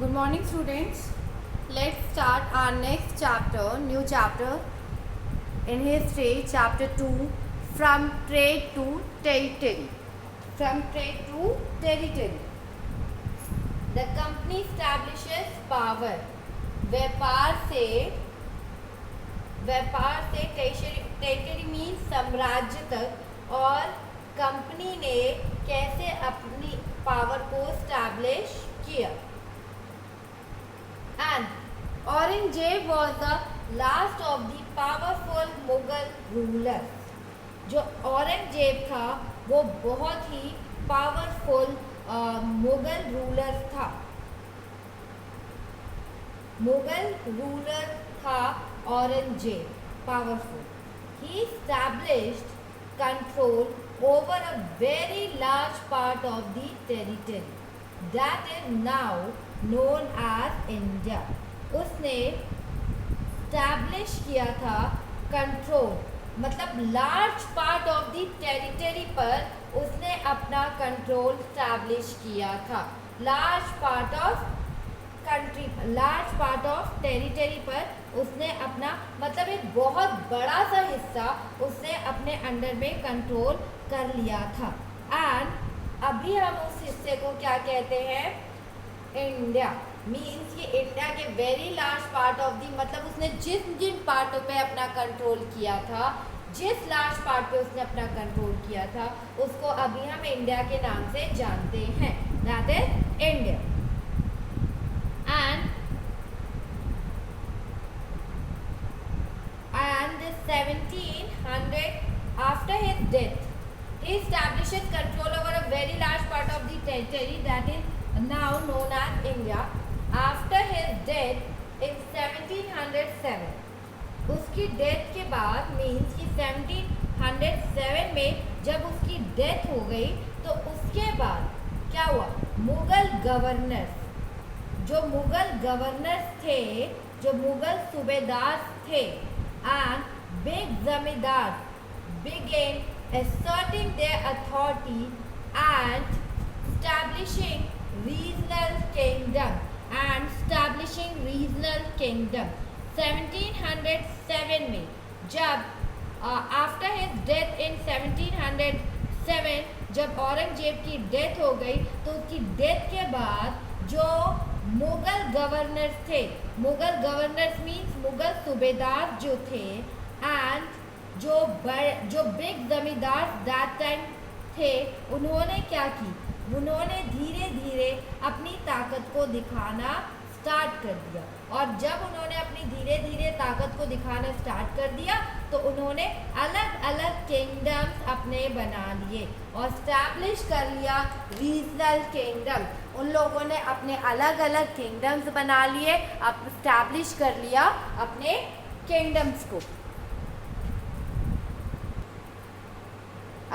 Good morning, students. Let's start our next chapter, new chapter in history, chapter 2, from trade to territory. From trade to territory. The company establishes power. व्यापार से territory means साम्राज्य तक, और company ने कैसे अपनी power को establish किया. And Aurangzeb was the last of the powerful Mughal rulers. जो औरंगजेब था वो बहुत ही पावरफुल मुगल रूलर था. मुगल रूलर था Aurangzeb, powerful. He established control over a very large part of the territory that is now known as India. उसने establish किया था control, मतलब large part of the territory पर उसने अपना कंट्रोल स्टैब्लिश किया था. Large part of country, large part of territory पर उसने अपना, मतलब एक बहुत बड़ा सा हिस्सा उसने अपने अंडर में कंट्रोल कर लिया था. एंड अभी हम उस हिस्से को क्या कहते हैं? इंडिया. मीन्स कि इंडिया के very large part of the, मतलब उसने जिन पार्टों पे अपना कंट्रोल किया था, जिस लार्ज पार्ट पे उसने अपना कंट्रोल किया था, उसको अभी हम इंडिया के नाम से जानते हैं. That is India. And the 1700, after his death, he establishes control over a very large part of the territory that is now known as India. After his death in 1707, उसकी डेथ के बाद, means कि 1707 में जब उसकी death हो गई, तो उसके बाद क्या हुआ? मुगल गवर्नर्स, जो मुगल गवर्नर्स थे, जो मुगल सूबेदार थे, and big zamindars began asserting their authority and establishing regional kingdom. 1707 में जब आफ्टर हिज डेथ इन 1707, जब औरंगजेब की डेथ हो गई, तो उसकी डेथ के बाद जो मुगल गवर्नर्स थे, मुगल गवर्नर्स मीन्स मुगल सूबेदार जो थे, एंड जो बिग जमींदार दैट टाइम थे, उन्होंने क्या की? उन्होंने धीरे धीरे अपनी ताकत को दिखाना स्टार्ट कर दिया. और जब उन्होंने अपनी धीरे धीरे ताकत को दिखाना स्टार्ट कर दिया, तो उन्होंने अलग अलग किंगडम्स अपने बना लिए और स्टैब्लिश कर लिया रीजनल किंगडम. उन लोगों ने अपने अलग अलग किंगडम्स बना लिए, अब स्टैब्लिश कर लिया अपने किंगडम्स को,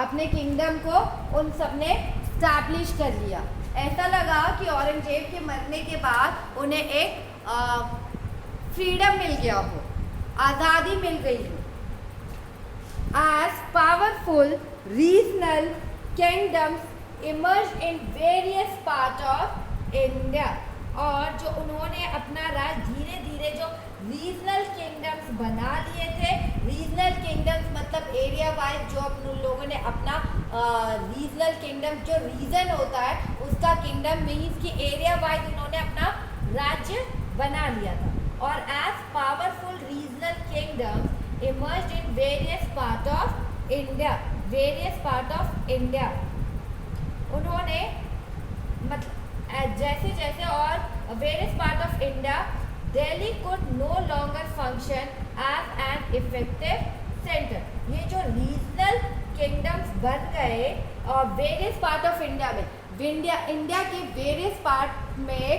अपने किंगडम को उन सब ने स्टैब्लिश कर लिया. ऐसा लगा कि औरंगजेब के मरने के बाद उन्हें एक फ्रीडम मिल गया हो, आज़ादी मिल गई हो. As powerful regional kingdoms emerged in various parts of India. और जो उन्होंने अपना राज धीरे धीरे जो रीजनल किंगडम्स बना लिए थे, रीजनल किंगडम्स मतलब एरिया वाइज, जो उन लोगों ने अपना रीजनल किंगडम, जो रीजन होता है उसका किंगडम मीन्स कि एरिया वाइज उन्होंने अपना राज्य बना लिया था. और as powerful regional kingdoms emerged in various part of India, उन्होंने मतलब जैसे जैसे और various part of India, Delhi could no longer function as an effective centre. ये जो रीजनल किंगडम्स बन गए और वेरियस पार्ट ऑफ इंडिया में, इंडिया के वेरियस पार्ट में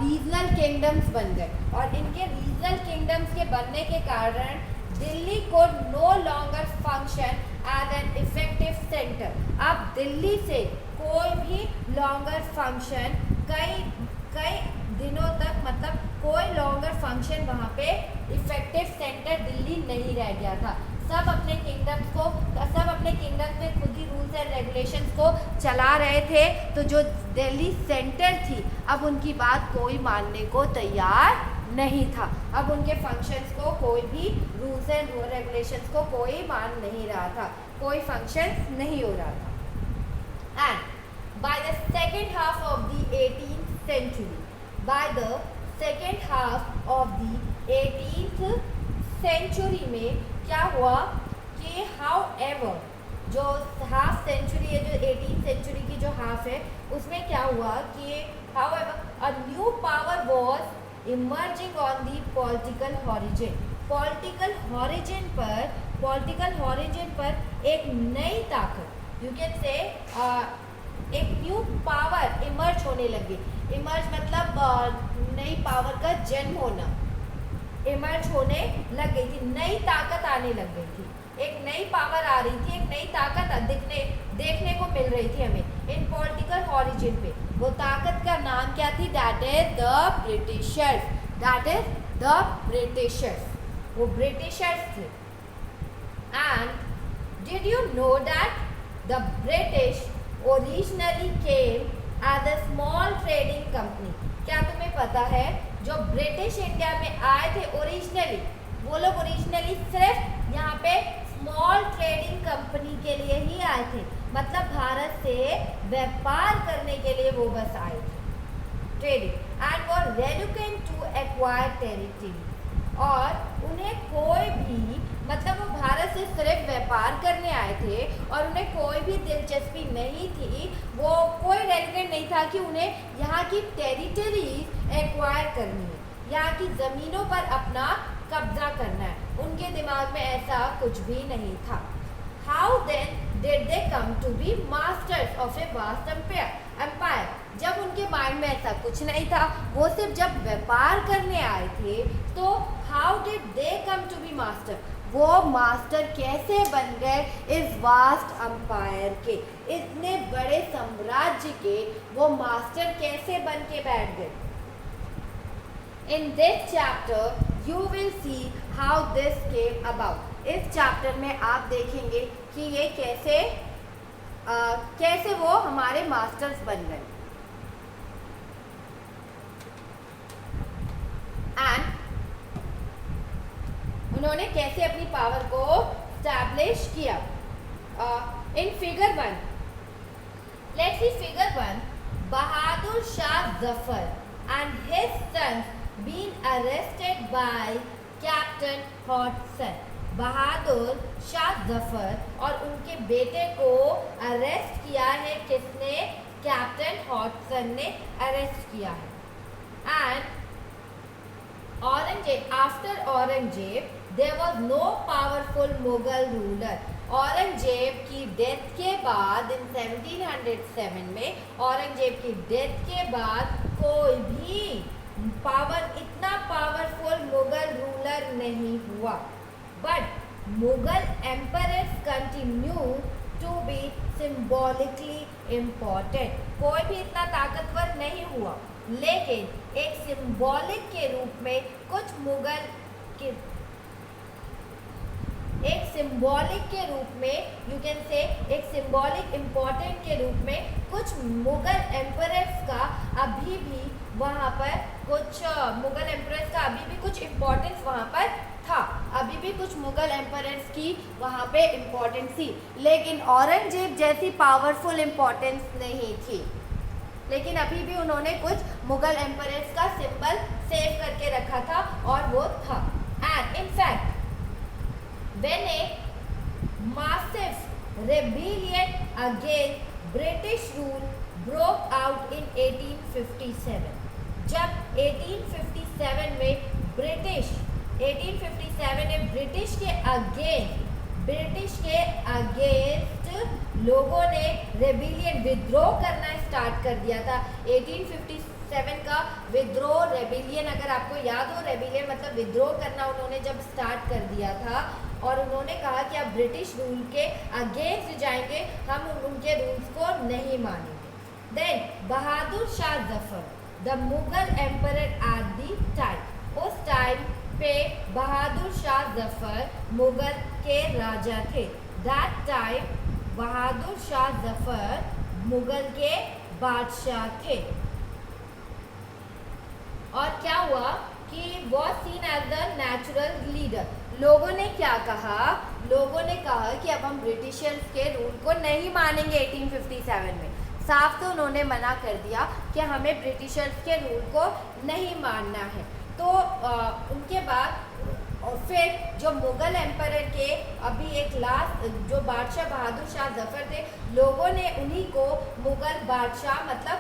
रीजनल किंगडम्स बन गए, और इनके रीजनल किंगडम्स के बनने के कारण Delhi could no longer function as an effective centre. अब दिल्ली से कोई भी लॉन्गर फंक्शन कई दिनों तक, मतलब कोई लॉन्गर फंक्शन वहाँ पे इफेक्टिव सेंटर दिल्ली नहीं रह गया था. सब अपने किंगडम्स में खुद ही रूल्स एंड रेगुलेशंस को चला रहे थे. तो जो दिल्ली सेंटर थी, अब उनकी बात कोई मानने को तैयार नहीं था। अब उनके फंक्शंस को कोई भी रूल्स एंड रेगुलेशंस को कोई मान नहीं रहा था, कोई फंक्शन नहीं हो रहा था। And by the second half of the 18th century, by the second half of the 18th century में क्या हुआ कि हाउएवर जो हाफ सेंचुरी है, जो 18th century की जो हाफ है, उसमें क्या हुआ कि however a new power was emerging on the political horizon. Political horizon पर एक नई ताकत, यू कैन से एक न्यू पावर इमर्ज होने लगी। इमर्ज मतलब नई पावर का जन्म होना, इमर्ज होने लग गई थी, नई ताकत आने लग गई थी, एक नई पावर आ रही थी, एक नई ताकत देखने को मिल रही थी हमें इन पॉलिटिकल हॉरिजन पे। वो ताकत का नाम क्या थी? That is the Britishers. That is the Britishers, वो ब्रिटिशर्स थे। And did you know that the British originally came as a small trading company? क्या तुम्हें पता है जो ब्रिटिश इंडिया में आए थे ओरिजिनली, वो लोग ओरिजिनली सिर्फ यहाँ पे स्मॉल ट्रेडिंग कंपनी के लिए ही आए थे, मतलब भारत से व्यापार करने के लिए वो बस आए थे, trading. And were reluctant to acquire territory, और उन्हें कोई भी, मतलब वो भारत से सिर्फ व्यापार करने आए थे और उन्हें कोई भी दिलचस्पी नहीं थी, वो कोई रेलिवेंट नहीं था कि उन्हें यहाँ की टेरिटरीज एक्वायर करनी है, यहाँ की ज़मीनों पर अपना कब्जा करना है। उनके दिमाग में ऐसा कुछ भी नहीं था। How then did they come to be masters of a vast empire? जब उनके माइंड में ऐसा कुछ नहीं था, वो सिर्फ जब व्यापार करने आए थे, तो how did they come to be master? वो मास्टर कैसे बन गए इस वास्ट एम्पायर के, इतने बड़े साम्राज्य के वो मास्टर कैसे बन के बैठ गए? In this chapter you will see how this came about. इस चैप्टर में आप देखेंगे कि ये कैसे वो हमारे मास्टर्स बन गए। एंड उन्होंने कैसे अपनी पावर को स्टैब्लिश किया। In figure 1, let's see figure 1, Bahadur Shah Zafar and his sons been arrested by captain Hodson. Bahadur Shah Zafar और उनके बेटे को अरेस्ट किया है किसने? कैप्टन हॉटसन ने अरेस्ट किया है। And Aurangzeb, after Aurangzeb there was no powerful Mughal ruler. Aurangzeb की डेथ के बाद इन 1707 में, औरंगजेब की डेथ के बाद कोई भी इतना पावरफुल मुगल रूलर नहीं हुआ। But Mughal emperors continue to be symbolically important. कोई भी इतना ताकतवर नहीं हुआ, लेकिन एक सिंबॉलिक के रूप में कुछ मुगल के, एक सिंबॉलिक के रूप में, यू कैन से एक सिंबॉलिक इम्पोर्टेंट के रूप में कुछ मुगल एम्परर्स का अभी भी वहाँ पर कुछ मुगल एम्परर्स का अभी भी कुछ इम्पोर्टेंस वहाँ पर था, अभी भी कुछ मुगल एम्परर्स की वहाँ पे इम्पोर्टेंस थी, लेकिन औरंगजेब जैसी पावरफुल इम्पोर्टेंस नहीं थी। लेकिन अभी भी उन्होंने कुछ मुगल एम्परर्स का सिंबल सेव करके रखा था और वो था। And in fact when a massive rebellion against British rule broke out in 1857, जब 1857 में ब्रिटिश के अगेंस्ट लोगों ने रेबिलियन, विद्रोह करना स्टार्ट कर दिया था। 1857 का विद्रोह, रेबिलियन, अगर आपको याद हो, रेबिलियन मतलब विद्रोह करना, उन्होंने जब स्टार्ट कर दिया था और उन्होंने कहा कि आप ब्रिटिश रूल के अगेंस्ट जाएंगे, हम उनके रूल्स को नहीं मानेंगे। Then Bahadur Shah Zafar, the Mughal emperor at the time, उस टाइम पे बहादुर शाह जफर मुगल के राजा थे। दैट टाइम बहादुर शाह जफर मुगल के बादशाह थे। और क्या हुआ कि was seen as the natural leader। लोगों ने क्या कहा, लोगों ने कहा कि अब हम ब्रिटिशर्स के रूल को नहीं मानेंगे। 1857 में साफ तो उन्होंने मना कर दिया कि हमें ब्रिटिशर्स के रूल को नहीं मानना है। तो उनके बाद और फिर जो मुग़ल एम्पायर के अभी एक लास्ट जो बादशाह बहादुर शाह जफ़र थे, लोगों ने उन्हीं को मुग़ल बादशाह मतलब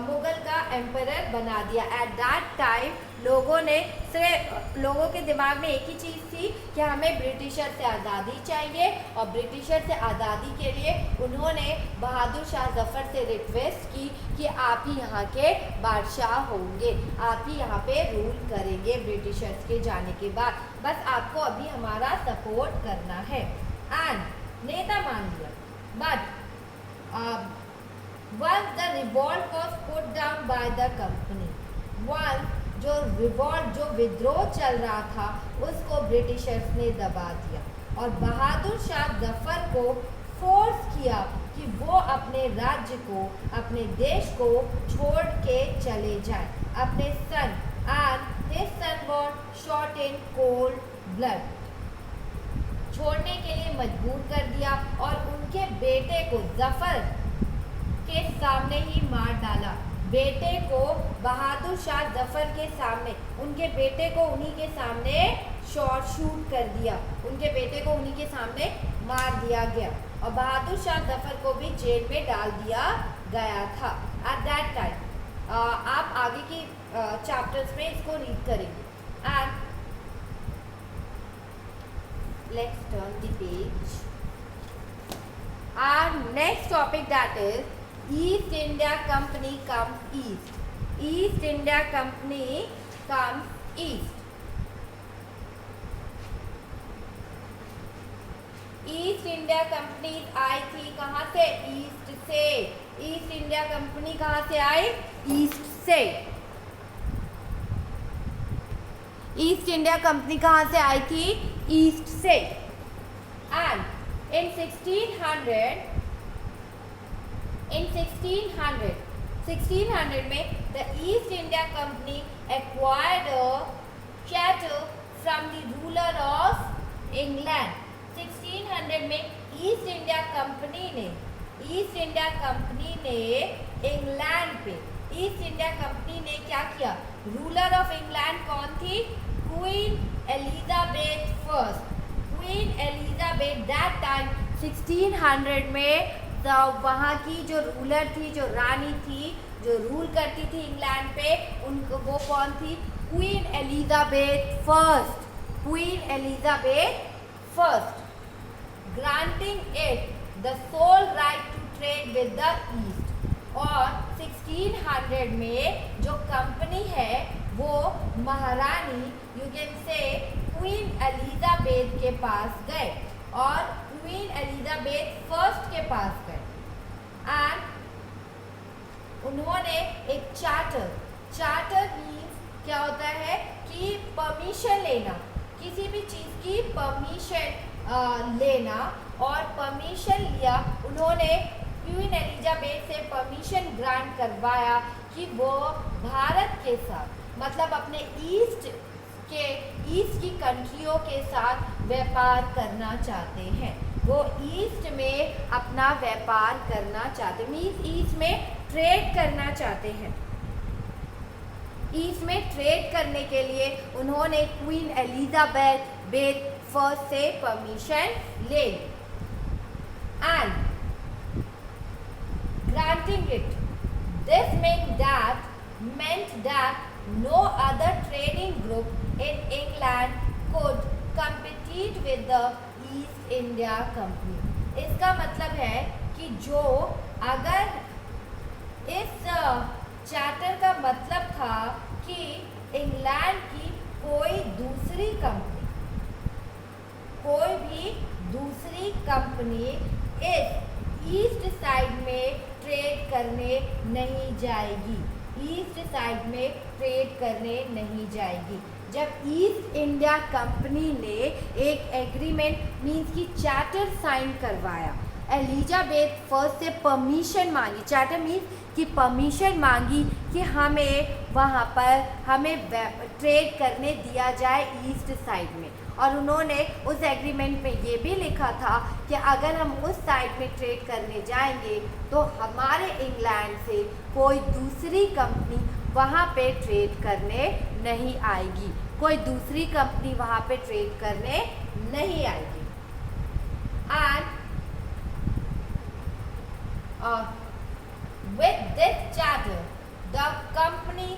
मुग़ल का एम्पायर बना दिया। एट दैट टाइम लोगों के दिमाग में एक ही चीज़ थी कि हमें ब्रिटिशर से आज़ादी चाहिए, और ब्रिटिशर से आज़ादी के लिए उन्होंने बहादुर शाह जफ़र से रिक्वेस्ट की कि आप ही यहाँ के बादशाह होंगे, आप ही यहाँ पे रूल करेंगे ब्रिटिशर्स के जाने के बाद, बस आपको अभी हमारा सपोर्ट करना है। एंड नेता मान लिया। But once the revolt was put down by the company, once जो रिवॉल्ट जो विद्रोह चल रहा था उसको ब्रिटिशर्स ने दबा दिया और बहादुर शाह जफ़र को फोर्स किया कि वो अपने राज्य को, अपने देश को छोड़ के चले जाए। अपने son and his son was shot in cold blood, छोड़ने के लिए मजबूर कर दिया और उनके बेटे को जफ़र के सामने ही मार डाला। बेटे को बहादुर शाह जफ़र के सामने, उनके बेटे को उन्हीं के सामने शूट कर दिया, उनके बेटे को उन्हीं के सामने मार दिया गया और बहादुर शाह जफ़र को भी जेल में डाल दिया गया था। एट दैट टाइम आप आगे की चैप्टर्स में इसको रीड करेंगे। And let's turn the page. Our next topic, that is East India Company comes east. East India Company comes east. East India company आई थी कहाँ से? ईस्ट से। ईस्ट इंडिया कंपनी कहाँ से आई? ईस्ट से। ईस्ट इंडिया कंपनी कहाँ से आई थी? ईस्ट से। एंड in 1600 में the East India Company acquired a chattel from the ruler of England। 1600 में ईस्ट इंडिया कंपनी ने इंग्लैंड पे, ईस्ट इंडिया कंपनी ने क्या किया? रूलर ऑफ इंग्लैंड कौन थी? Queen Elizabeth first. Queen Elizabeth that time 1600 में वहाँ की जो रूलर थी, जो रानी थी, जो रूल करती थी इंग्लैंड पे, उनको वो कौन थी? Queen Elizabeth first. Queen Elizabeth first granting it the sole right to trade with the East. और 1600 में जो कंपनी है वो महारानी you can say Queen Elizabeth के पास गए और क्वीन एलिजाबेथ फर्स्ट के पास गए एंड उन्होंने एक चार्टर मीन्स क्या होता है कि परमिशन लेना, किसी भी चीज़ की परमिशन लेना, और परमिशन लिया उन्होंने क्वीन एलिजाबेथ से परमिशन ग्रांट करवाया कि वो भारत के साथ मतलब अपने ईस्ट की कंट्रियों के साथ व्यापार करना चाहते हैं। वो ईस्ट में अपना व्यापार करना चाहते, मीन्स ईस्ट में ट्रेड करना चाहते हैं। ईस्ट में ट्रेड करने के लिए उन्होंने क्वीन एलिजाबेथ फर्स्ट से परमिशन ले ली and granting it, this meant that no other trading group in England could compete with the East India Company। इसका मतलब है कि जो अगर इस चार्टर का मतलब था कि इंग्लैंड की कोई भी दूसरी कंपनी इस ईस्ट साइड में ट्रेड करने नहीं जाएगी, ईस्ट साइड में ट्रेड करने नहीं जाएगी। जब ईस्ट इंडिया कंपनी ने एक एग्रीमेंट मीन्स की चार्टर साइन करवाया एलिजाबेथ फर्स्ट से परमिशन मांगी, चार्टर मीन्स कि परमिशन मांगी कि हमें ट्रेड करने दिया जाए ईस्ट साइड में। और उन्होंने उस एग्रीमेंट में ये भी लिखा था कि अगर हम उस साइड में ट्रेड करने जाएंगे तो हमारे इंग्लैंड से कोई दूसरी कंपनी वहाँ पे ट्रेड करने नहीं आएगी, कोई दूसरी कंपनी वहाँ पे ट्रेड करने नहीं आएगी। And with this charter the company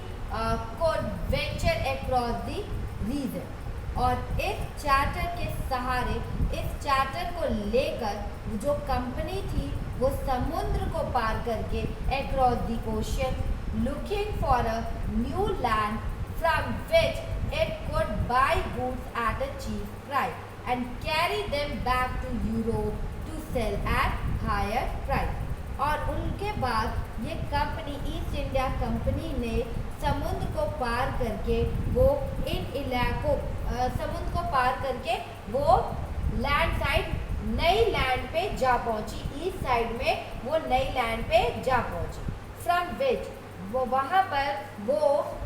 could venture across the region। और इस चार्टर के सहारे, इस चार्टर को लेकर जो कंपनी थी वो समुद्र को पार करके across the ocean looking for a new land from which it could buy goods at a cheap price and carry them back to Europe to sell at higher price. और उनके बाद ये कंपनी, ईस्ट इंडिया कंपनी ने समुद्र को पार करके वो इन इलाकों, समुद्र को पार करके वो लैंड साइड, नई लैंड पे जा पहुंची, ईस्ट साइड में वो नई लैंड पे जा पहुंची। फ्रॉम विच वो वहाँ पर वो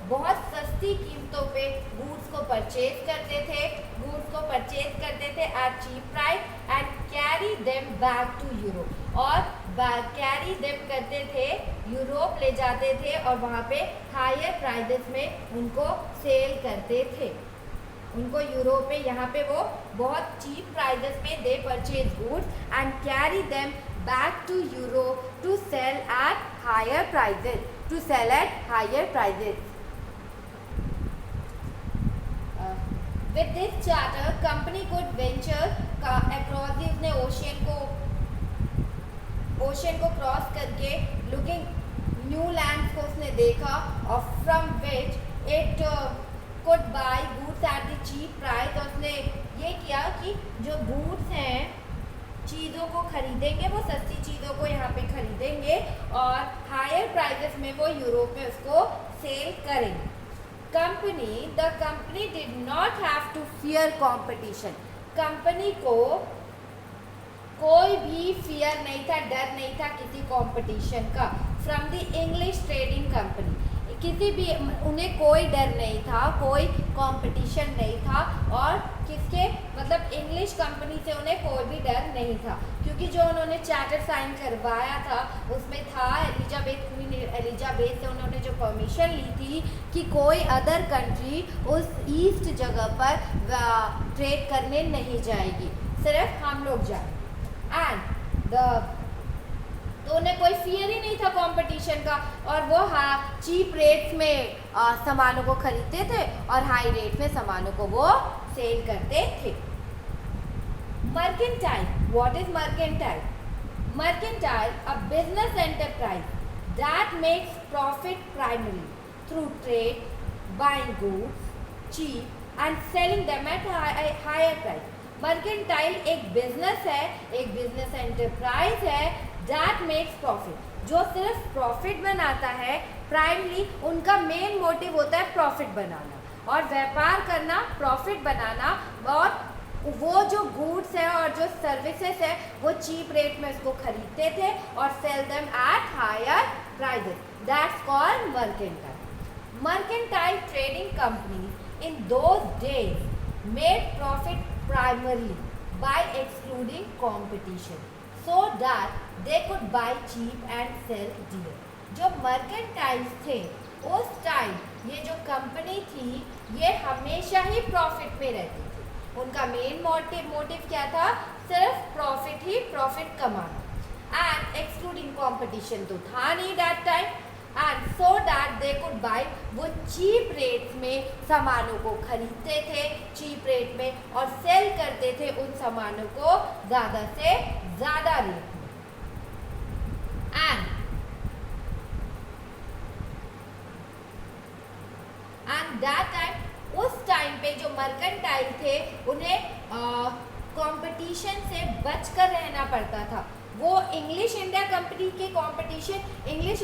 बहुत सस्ती कीमतों पे गुड्स को परचेज करते थे, at cheap price and carry them back to Europe. और कैरी देम करते थे, यूरोप ले जाते थे और वहाँ पे हायर प्राइसेस में उनको सेल करते थे। उनको यूरोप में, यहाँ पे वो बहुत चीप प्राइसेस में they purchase goods and carry them back to Europe to sell at higher prices, With this charter, company could venture across the ocean को क्रॉस करके लुकिंग न्यू लैंड को उसने देखा और from which it could buy goods at the cheap price. और उसने ये किया कि जो गुड्स हैं, चीज़ों को खरीदेंगे, वो सस्ती चीज़ों को यहाँ पे खरीदेंगे और हायर प्राइसेस में वो यूरोप में उसको सेल करेंगे। The company did not have to fear competition. Company को कोई भी फियर नहीं था, डर नहीं था किसी कंपटीशन का। From the English trading company, किसी भी, उन्हें कोई डर नहीं था, कोई कंपटीशन नहीं था। और किसके, मतलब इंग्लिश कंपनी से उन्हें कोई भी डर नहीं था, क्योंकि जो उन्होंने चार्टर साइन करवाया था उसमें था एलिजाबेथ से उन्होंने जो परमिशन ली थी कि कोई अदर कंट्री उस ईस्ट जगह पर ट्रेड करने नहीं जाएगी, सिर्फ हम लोग जाए। एंड तो उन्हें कोई फियर ही नहीं था कंपटीशन का, और वो चीप रेट्स में सामानों को खरीदते थे और हाई रेट में सामानों को वो सेल करते थे। Mercantile, what is mercantile? Mercantile, a business enterprise that makes profit primarily through trade, buying goods cheap and selling them at higher price। Mercantile एक बिजनेस है, एक बिजनेस एंटरप्राइज है that makes profit, जो सिर्फ profit बनाता है। Primarily उनका main motive होता है प्रॉफिट बनाना और व्यापार करना, प्रॉफिट बनाना। और वो जो गुड्स है और जो सर्विसेज है वो चीप रेट में उसको खरीदते थे और sell them at higher prices, that's called mercantile. Mercantile trading companies in those days made profit primarily by excluding competition so that they could buy cheap and sell dear। जो मर्केंटाइल्स थे उस time, ये जो कंपनी थी ये हमेशा ही profit में रहती थी। उनका मेन मोटिव क्या था? सिर्फ प्रॉफिट ही, प्रॉफिट कमाना। एंड एक्सक्लूडिंग कंपटीशन तो था नहीं that time. And so that they could bye, वो चीप रेट्स में सामानों को खरीदते थे, चीप रेट में, और सेल करते थे उन सामानों को ज़्यादा से ज़्यादा रेट में। एंड दैट टाइम, उस टाइम पे जो मर्केंटाइल थे उन्हें कंपटीशन से बचकर रहना पड़ता था। वो इंग्लिश इंडिया कंपनी के कंपटीशन, इंग्लिश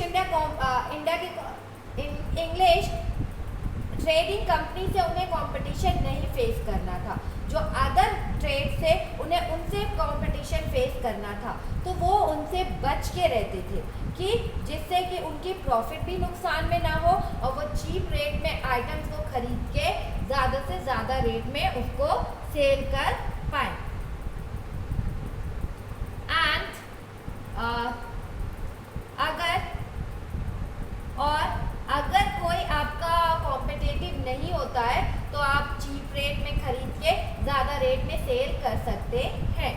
ट्रेडिंग कंपनी से उन्हें कंपटीशन नहीं फेस करना था। जो अदर ट्रेड से उन्हें उनसे कंपटीशन फेस करना था। तो वो उनसे बच के रहते थे कि जिससे कि उनकी प्रॉफिट भी नुकसान में ना हो और वो चीप रेट में आइटम्स को खरीद के ज़्यादा से ज़्यादा रेट में उसको सेल कर पाए। एंड अगर कोई आपका कॉम्पिटिटिव नहीं होता है तो आप चीप रेट में खरीद के ज़्यादा रेट में सेल कर सकते हैं।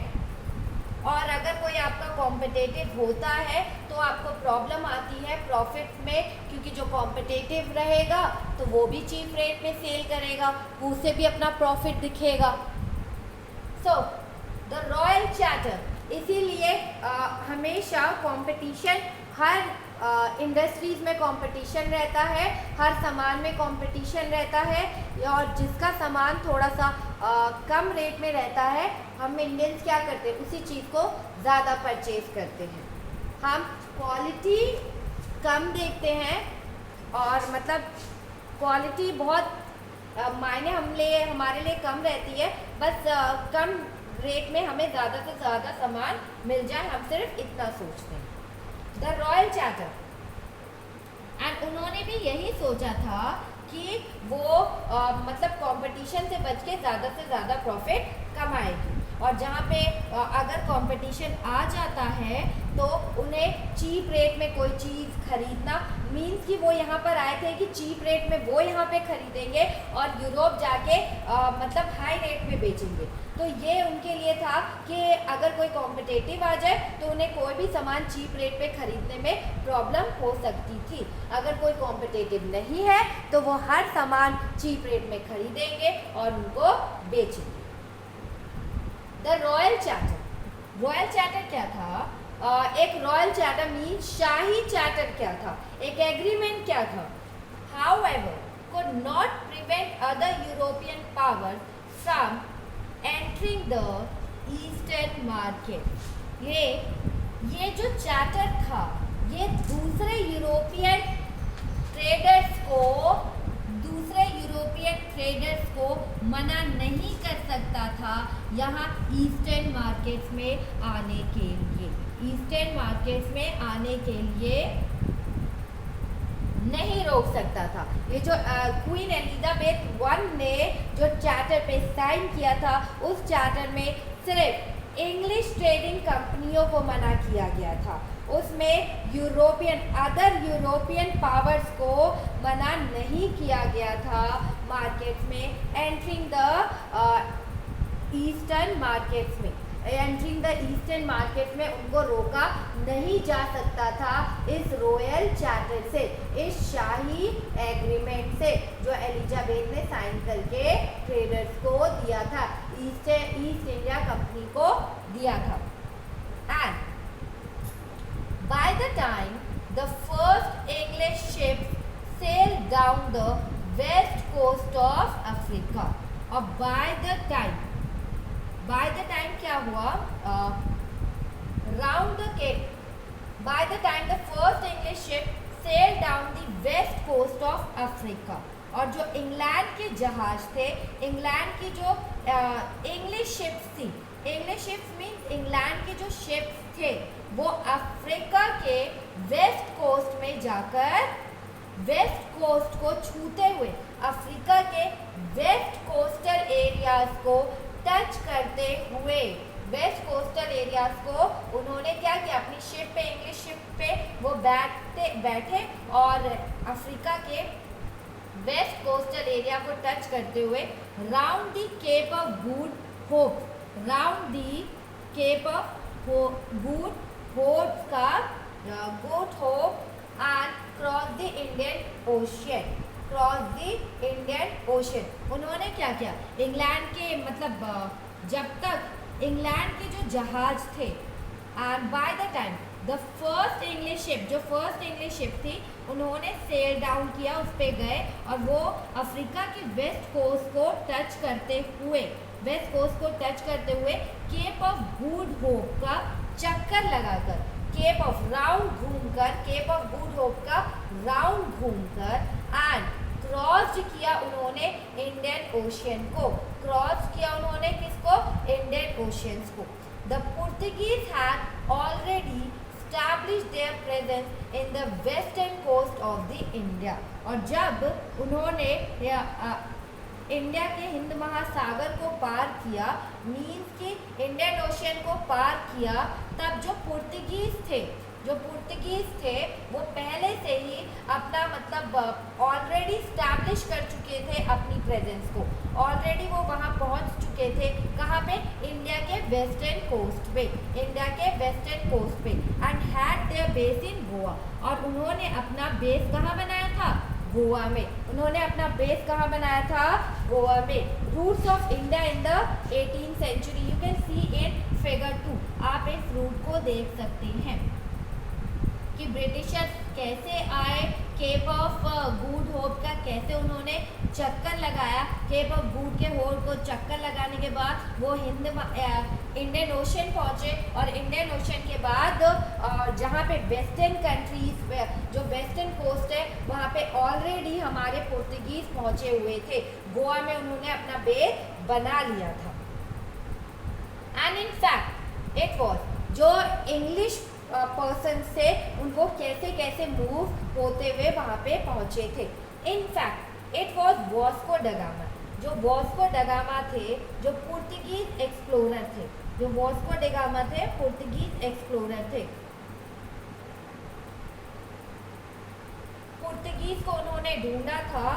और अगर कोई आपका कॉम्पिटिटिव होता है तो आपको प्रॉब्लम आती है प्रॉफिट में, क्योंकि जो कॉम्पिटिटिव रहेगा तो वो भी चीप रेट में सेल करेगा, उसे भी अपना प्रॉफिट दिखेगा। सो द रॉयल चार्टर, इसीलिए हमेशा कंपटीशन, हर इंडस्ट्रीज़ में कंपटीशन रहता है, हर सामान में कंपटीशन रहता है, और जिसका सामान थोड़ा सा कम रेट में रहता है, हम इंडियंस क्या करते हैं, उसी चीज़ को ज़्यादा परचेज करते हैं। हम क्वालिटी कम देखते हैं, और मतलब क्वालिटी बहुत मायने हमारे लिए कम रहती है, बस कम रेट में हमें ज़्यादा से ज़्यादा सामान मिल जाए, हम सिर्फ इतना सोचते हैं। द रॉयल चार्टर, एंड उन्होंने भी यही सोचा था कि वो मतलब कंपटीशन से बच के ज़्यादा से ज़्यादा प्रॉफिट कमाएगी, और जहाँ पे अगर कंपटीशन आ जाता है तो उन्हें चीप रेट में कोई चीज़ खरीदना मीन्स कि वो यहाँ पर आए थे कि चीप रेट में वो यहाँ पे खरीदेंगे और यूरोप जाके मतलब हाई रेट में बेचेंगे। तो ये उनके लिए था कि अगर कोई कॉम्पिटिटिव आ जाए तो उन्हें कोई भी सामान चीप रेट पे खरीदने में प्रॉब्लम हो सकती थी। अगर कोई कॉम्पिटिटिव नहीं है तो वो हर सामान चीप रेट में खरीदेंगे और उनको बेचेंगे। The royal charter, royal charter क्या था? एक रॉयल चार्टर मीन शाही चार्टर क्या था, एक एग्रीमेंट क्या था? However, could not prevent other European powers from entering the eastern market. ये जो चार्टर था ये दूसरे यूरोपियन ट्रेडर्स को मना नहीं कर सकता था यहाँ ईस्टर्न मार्केट्स में आने के लिए, ईस्टर्न मार्केट्स में आने के लिए नहीं रोक सकता था। ये जो क्वीन एलिजाबेथ I ने जो चार्टर पे साइन किया था, उस चार्टर में सिर्फ इंग्लिश ट्रेडिंग कंपनियों को मना किया गया था, उसमें अदर यूरोपियन पावर्स को मना नहीं किया गया था मार्केट्स में एंटरिंग द ईस्टर्न मार्केट्स में। एंटरिंग द ईस्टर्न मार्केट में उनको रोका नहीं जा सकता था इस रॉयल चार्टर से, इस शाही एग्रीमेंट से जो एलिजाबेथ ने साइन करके ट्रेडर्स को दिया था, ईस्ट इंडिया कंपनी को दिया था। And by the time the first English ships sailed down the west coast of Africa, और by the time क्या हुआ? By the time the first English ship sailed down the west coast of Africa, और जो England के जहाज थे, England की जो इंग्लिश शिप्स थी, इंग्लिश शिप्स मीन्स इंग्लैंड के जो शिप्स थे वो अफ्रीका के वेस्ट कोस्ट में जाकर वेस्ट कोस्ट को छूते हुए अफ्रीका के वेस्ट कोस्टल एरियाज को टच करते हुए, वेस्ट कोस्टल एरियाज को उन्होंने क्या किया, अपनी शिप पे, इंग्लिश शिप पे वो बैठे और अफ्रीका के वेस्ट कोस्टल एरिया को टच करते हुए round the Cape of Good Hope, round the Cape of Good Hope का Good Hope and cross the Indian Ocean, cross the Indian Ocean. उन्होंने क्या किया, इंग्लैंड के मतलब जब तक इंग्लैंड के जो जहाज थे, and by the time the first English ship, जो फर्स्ट इंग्लिश शिप थी, उन्होंने सेल डाउन किया, उस पर गए और वो अफ्रीका के वेस्ट कोस्ट को टच करते हुए, वेस्ट कोस्ट को टच करते हुए केप ऑफ गुड होप का चक्कर लगाकर, केप ऑफ राउंड घूमकर, केप ऑफ गुड होप का राउंड घूमकर एंड क्रॉस किया उन्होंने इंडियन ओशियन को, क्रॉस किया उन्होंने किसको, इंडियन ओशियंस को। The Portuguese had already established their presence in the western coast of the India. और जब उन्होंने इंडिया के हिंद महासागर को पार किया, मीन्स कि इंडियन ओशियन को पार किया, तब जो पुर्तगीज थे वो पहले से ही अपना मतलब ऑलरेडी स्टैब्लिश कर चुके थे अपनी प्रेजेंस को, ऑलरेडी वो वहाँ पहुँच चुके थे। कहाँ पे? इंडिया के वेस्टर्न कोस्ट पे, and had there base in Goa. और उन्होंने अपना बेस कहाँ बनाया था? गोवा में। उन्होंने अपना बेस कहाँ बनाया था? गोवा में। Routes of India in the 18th century, you can see in figure 2। आप इस रूट को देख सकते हैं कि ब्रिटिशर्स कैसे आए, केप ऑफ गुड होप का कैसे उन्होंने चक्कर लगाया। केप ऑफ गुड के होप को चक्कर लगाने के बाद वो इंडियन ओशन पहुँचे, और इंडियन ओशन के बाद जहाँ पे वेस्टर्न कंट्रीज, जो वेस्टर्न कोस्ट है, वहाँ पे ऑलरेडी हमारे पुर्तगीज पहुँचे हुए थे। गोवा में उन्होंने अपना बेस बना लिया था। And in fact it was जो इंग्लिश पर्सन से उनको कैसे कैसे मूव होते हुए वहाँ पे पहुँचे थे। In fact it was Vasco da Gama. जो वास्को ड गामा थे, जो पुर्तगीज एक्सप्लोरर थे, जो वास्को ड गामा थे, पुर्तगीज एक्सप्लोरर थे। पुर्तगीज को उन्होंने ढूंढा था।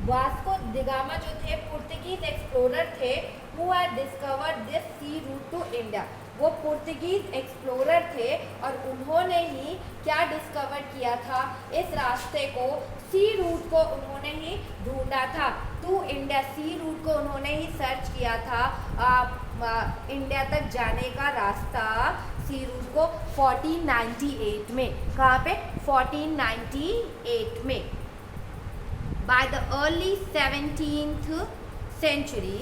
वास्को ड गामा जो थे पुर्तगीज एक्सप्लोरर थे, who had discovered this sea route to India. वो पुर्तगीज एक्सप्लोरर थे और उन्होंने ही क्या डिस्कवर किया था? इस रास्ते को, सी रूट को उन्होंने ही ढूंढा था टू इंडिया। सी रूट को उन्होंने ही सर्च किया था, इंडिया तक जाने का रास्ता सी रूट को 1498 में। कहाँ पे? 1498 में। By the early 17th century,